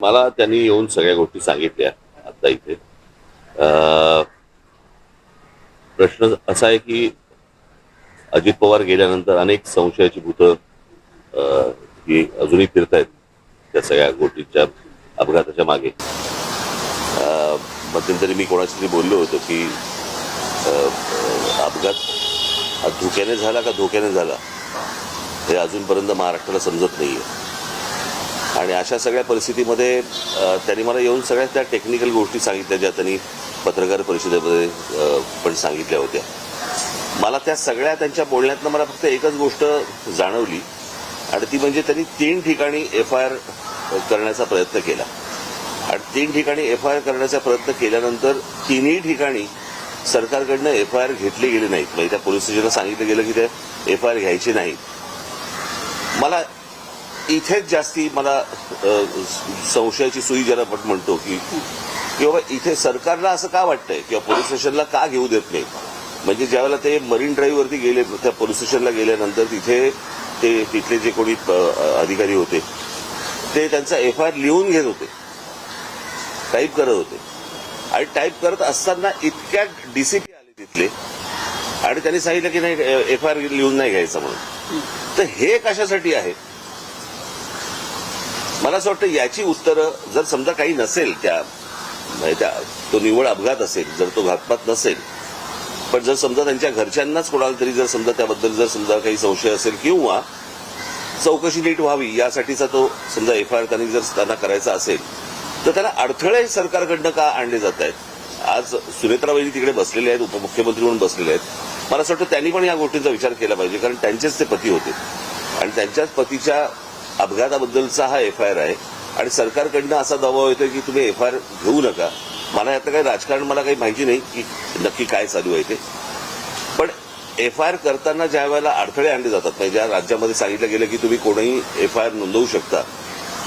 मला त्यांनी येऊन सगळ्या गोष्टी सांगितल्या आता इथे. प्रश्न असा आहे की अजित पवार गेल्यानंतर अनेक संशयाची भूतं ही अजूनही फिरत आहेत त्या सगळ्या गोष्टीच्या अपघाताच्या मागे. मध्यंतरी मी कोणाशी तरी बोललो होतो की अपघात हा धोक्याने झाला का धोक्याने झाला हे अजूनपर्यंत महाराष्ट्राला समजत नाहीये. आणि अशा सगळ्या परिस्थितीमध्ये त्यांनी मला येऊन सगळ्या त्या टेक्निकल गोष्टी सांगितल्या ज्या त्यांनी पत्रकार परिषदेमध्ये पण सांगितल्या होत्या. मला त्या सगळ्या त्यांच्या बोलण्यातनं मला फक्त एकच गोष्ट जाणवली आणि ती म्हणजे त्यांनी 3 ठिकाणी FIR करण्याचा प्रयत्न केला आणि 3 ठिकाणी FIR करण्याचा प्रयत्न केल्यानंतर 3ही ठिकाणी सरकारकडनं FIR घेतले गेले नाहीत. म्हणजे त्या पोलीस स्टेशनला सांगितलं गेलं की ते FIR घ्यायचे नाहीत. मला इथेच जास्ती मला संशयाची सुई ज्याला आपण म्हणतो की बाबा इथे सरकारला असं का वाटतंय किंवा पोलीस स्टेशनला का घेऊ देत नाही. म्हणजे ज्यावेळेला ते मरीन ड्राईव्हवरती गेले त्या पोलीस स्टेशनला गेल्यानंतर तिथले जे कोणी अधिकारी होते ते त्यांचा FIR लिहून घेत होते, टाईप करत होते आणि टाईप करत असताना इतक्या DCP आले तिथले आणि त्यांनी सांगितलं की नाही FIR लिहून नाही घ्यायचं म्हणून. तर हे कशासाठी आहे मला असं वाटतं याची उत्तरं जर समजा काही नसेल तो निव्वळ अपघात असेल, जर तो घातपात नसेल, पण जर समजा त्यांच्या घरच्यांनाच कोणाला तरी जर समजा त्याबद्दल जर समजा काही संशय असेल किंवा चौकशी नीट व्हावी यासाठीचा तो समजा FIR त्यांना करायचा असेल तर त्याला अडथळे सरकारकडनं का आणले जात आहेत. आज सुनेत्रा वहिनी तिकडे बसलेले आहेत, उपमुख्यमंत्री म्हणून बसलेले आहेत. मला असं वाटतं त्यांनी पण या गोष्टींचा विचार केला पाहिजे कारण त्यांचेच ते पती होते आणि त्यांच्याच पतीच्या अपघाताबद्दलचा हा FIR आहे आणि सरकारकडनं असा दबाव येतोय की तुम्ही FIR घेऊ नका. मला यातलं काही राजकारण मला काही माहिती नाही की नक्की काय चालू आहे ते, पण FIR करताना ज्या वेळेला अडथळे आणले जातात म्हणजे ज्या राज्यामध्ये सांगितलं गेलं की तुम्ही कोणीही FIR नोंदवू शकता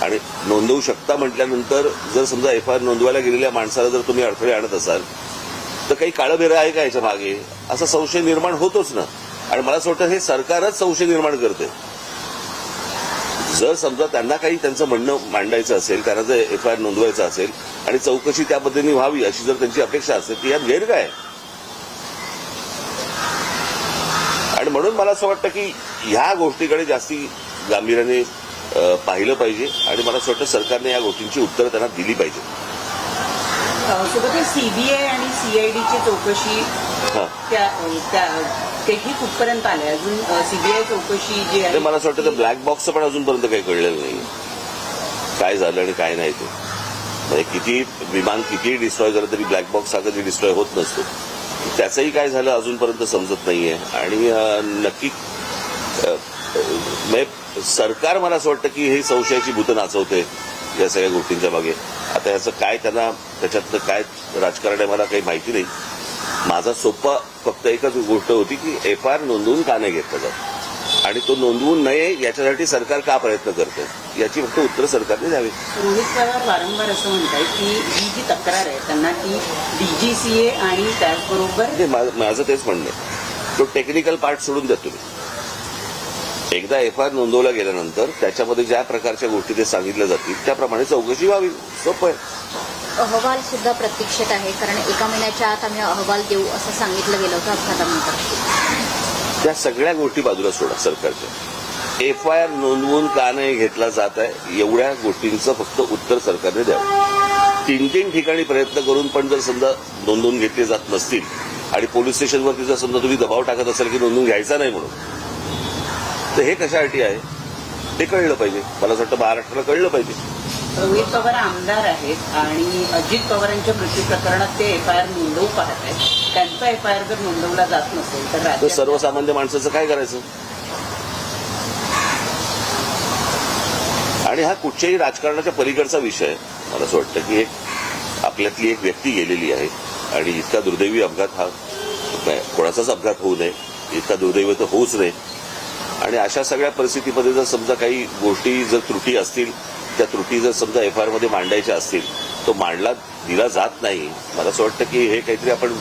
आणि नोंदवू शकता म्हटल्यानंतर जर समजा FIR नोंदवायला गेलेल्या माणसाला जर तुम्ही अडथळे आणत असाल तर काही काळबेरं आहे का याच्या मागे असा संशय निर्माण होतोच ना. आणि मला असं वाटतं हे सरकारच संशय निर्माण करते. जर समजा त्यांना काही त्यांचं म्हणणं मांडायचं असेल, त्यांना जर FIR नोंदवायचं असेल आणि चौकशी त्या पद्धतीने व्हावी अशी जर त्यांची अपेक्षा असेल तर यात गैर काय. आणि म्हणून मला असं वाटतं की ह्या गोष्टीकडे जास्ती गांभीर्याने पाहिलं पाहिजे आणि मला असं वाटतं सरकारने या गोष्टींची उत्तरं त्यांना दिली पाहिजे. सोबतच CBI आणि CIDची चौकशी तेही कुठपर्यंत आले अजून CBI चौकशी जी आहे मला असं वाटतं तर ब्लॅक बॉक्सचं पण अजूनपर्यंत काही कळलेलं नाही काय झालं आणि काय नाही ते. म्हणजे किती विमान कितीही डिस्ट्रॉय झालं तरी ब्लॅक बॉक्स हा कधी डिस्ट्रॉय होत नसतो. त्याचंही काय झालं अजूनपर्यंत समजत नाहीये आणि नक्की सरकार मला असं वाटतं की हे संशयाची भूतं नाचवते या सगळ्या गोष्टींच्या मागे. आता याचं काय त्यांना त्याच्यातलं काय राजकारण आहे मला काही माहिती नाही. माझा सोपा फक्त एकच गोष्ट होती की FIR नोंदवून का नाही घेतलं जात आणि तो नोंदवून नये याच्यासाठी सरकार का प्रयत्न करतं याची फक्त उत्तर सरकारने द्यावी. रोहित पवार वारंवार असं म्हणतात की ही जी तक्रार आहे त्यांना ती DGCA आणि त्याचबरोबर माझं तेच म्हणणं आहे तो टेक्निकल पार्ट सोडून द्या तुम्ही. एकदा FIR नोंदवला गेल्यानंतर त्याच्यामध्ये ज्या प्रकारच्या गोष्टी ते सांगितल्या जातील त्याप्रमाणे चौकशी व्हावी. सोपं आहे. अहवाल सुद्धा प्रतीक्षेत आहे कारण 1 महिन्याच्या आत आम्ही अहवाल देऊ असं सांगितलं गेलं होतं अपघातानंतर. त्या सगळ्या गोष्टी बाजूला सोडा सरकारच्या. FIR नोंदवून का नाही घेतला जात आहे एवढ्या गोष्टींचं फक्त उत्तर सरकारने द्यावं. 3 ठिकाणी प्रयत्न करून पण जर समजा नोंदवून घेतले जात नसतील आणि पोलीस स्टेशनवरती जर समजा तुम्ही दबाव टाकत असाल की नोंदवून घ्यायचा नाही म्हणून तर हे कशासाठी आहे ते कळलं पाहिजे. मला असं वाटतं महाराष्ट्राला कळलं पाहिजे. रोहित पवार आमदार आहेत आणि अजित पवारांच्या मृत्यू प्रकरणात ते FIR नोंदवू पाहत आहेत. त्यांचा FIR जर नोंदवला जात नसेल तर सर्वसामान्य माणसाचं काय करायचं. आणि हा कुठच्याही राजकारणाच्या पलीकडचा विषय आहे. मला असं वाटतं की आपल्यातली एक व्यक्ती गेलेली आहे आणि इतका दुर्दैवी अपघात हा कोणाचाच अपघात होऊ नये, इतका दुर्दैवी तर होऊच नये. आणि अशा सगळ्या परिस्थितीमध्ये जर समजा काही गोष्टी जर त्रुटी असतील त्या त्रुटी जर समजा FIR मध्ये मांडायच्या असतील तो मांडला दिला जात नाही. मला असं वाटतं की हे काहीतरी आपण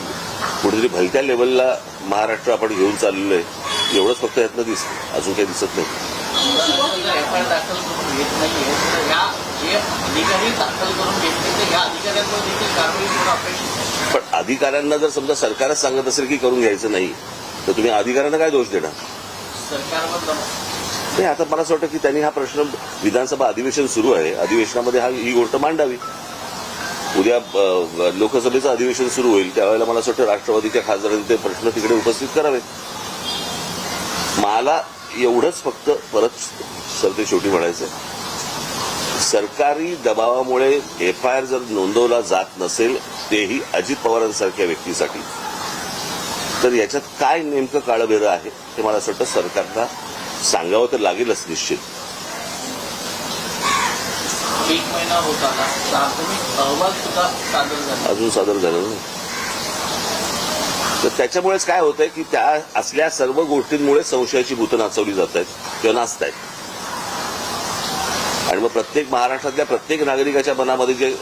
कुठेतरी भलत्या लेवलला महाराष्ट्र आपण घेऊन चाललेलो आहे एवढंच फक्त यातनं दिसतं, अजून काही दिसत नाही. एफआयआर दाखल करून घेत नाहीये तर ह्या जे अधिकारी दाखल करून घेतले तर ह्या अधिकाऱ्यांवर देखील कारवाई होणं अपेक्षित. पण अधिकाऱ्यांना जर समजा सरकारच सांगत असेल की करून घ्यायचं नाही तर तुम्ही अधिकाऱ्यांना काय दोष देणार? सरकारवर दबाव. नाही, आता मला असं वाटतं की त्यांनी हा प्रश्न, विधानसभा अधिवेशन सुरू आहे, अधिवेशनामध्ये ही गोष्ट मांडावी. उद्या लोकसभेचं अधिवेशन सुरू होईल त्यावेळेला मला असं वाटतं राष्ट्रवादीच्या खासदारांनी ते प्रश्न तिकडे उपस्थित करावेत. मला एवढंच फक्त परत सरते शेवटी म्हणायचं आहे, सरकारी दबावामुळे एफआयआर जर नोंदवला जात नसेल तेही अजित पवारांसारख्या व्यक्तीसाठी, तर याच्यात काय नेमकं काळबेरं आहे हे मला असं वाटतं सरकारला सांगावं तर लागेलच निश्चित. 1 महिना होत आला प्राथमिक अहवाल सुद्धा सादर झाला. अजून सादर झालं नाही. तर त्याच्यामुळेच काय होतंय की त्या असल्या सर्व गोष्टींमुळे संशयाची भूतं नाचवली जात आहेत किंवा नाचत आहेत. आणि मग प्रत्येक महाराष्ट्रातल्या प्रत्येक नागरिकाच्या मनामध्ये जे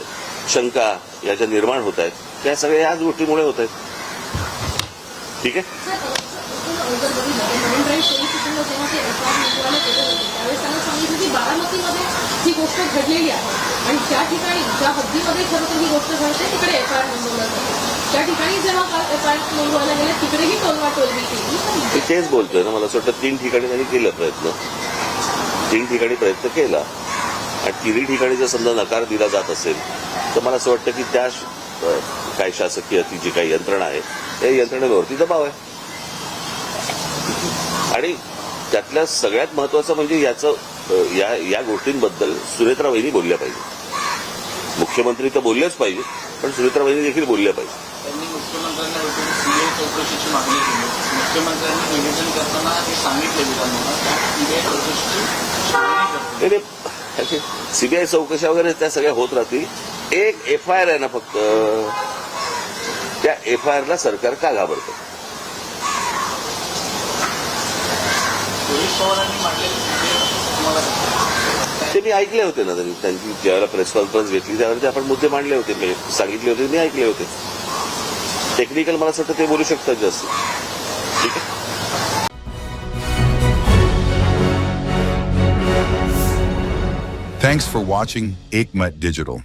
शंका याच्या निर्माण होत आहेत त्या सगळ्या याच गोष्टीमुळे होत आहेत. ठीक आहे. बारामतीमध्ये ही गोष्ट घडलेली आहे आणि ज्या ठिकाणी ज्या हद्दीमध्ये खरं तर ही गोष्ट घडते तिकडे एफआयआर नोंदवला जातो. त्या ठिकाणी जेव्हा एफआयआर नोंदवायला गेले तिकडेही टोलवाटोलवी केली. मी तेच बोलतोय ना, मला असं वाटतं 3 ठिकाणी त्यांनी केलं प्रयत्न, 3 ठिकाणी प्रयत्न केला आणि 3 ठिकाणी जर समजा नकार दिला जात असेल तर मला असं वाटतं की त्या काही शासकीय ती जी काही यंत्रणा आहे त्या यंत्रणेवरती दबाव आहे. आणि त्यातल्या सगळ्यात महत्वाचं म्हणजे या गोष्टींबद्दल सुनेत्रा वहिनी बोलल्या पाहिजे. मुख्यमंत्री तर बोललेच पाहिजे पण सुनेत्रा वहिनी देखील बोलल्या पाहिजे. त्यांनी मुख्यमंत्र्यांना सीबीआय चौकशीची मागणी केली. मुख्यमंत्र्यांनी निवेदन करताना हे सांगितले विधानभवनात सीबीआय चौकशीची मागणी करते. सीबीआय चौकशा वगैरे त्या सगळ्या होत राहतील. एक एफआयआर आहे ना फक्त, त्या एफआयआरला सरकार का घाबरतं? रोहित पवारांनी मांडलेले ते मी ऐकले होते ना, त्यांची ज्यावेळेला प्रेस कॉन्फरन्स घेतली त्यावेळेला ते आपण मुद्दे मांडले होते, मी सांगितले होते, मी ऐकले होते. टेक्निकल मला असं वाटतं ते बोलू शकतात जास्त. ठीक आहे. Thanks for watching Ekmat Digital.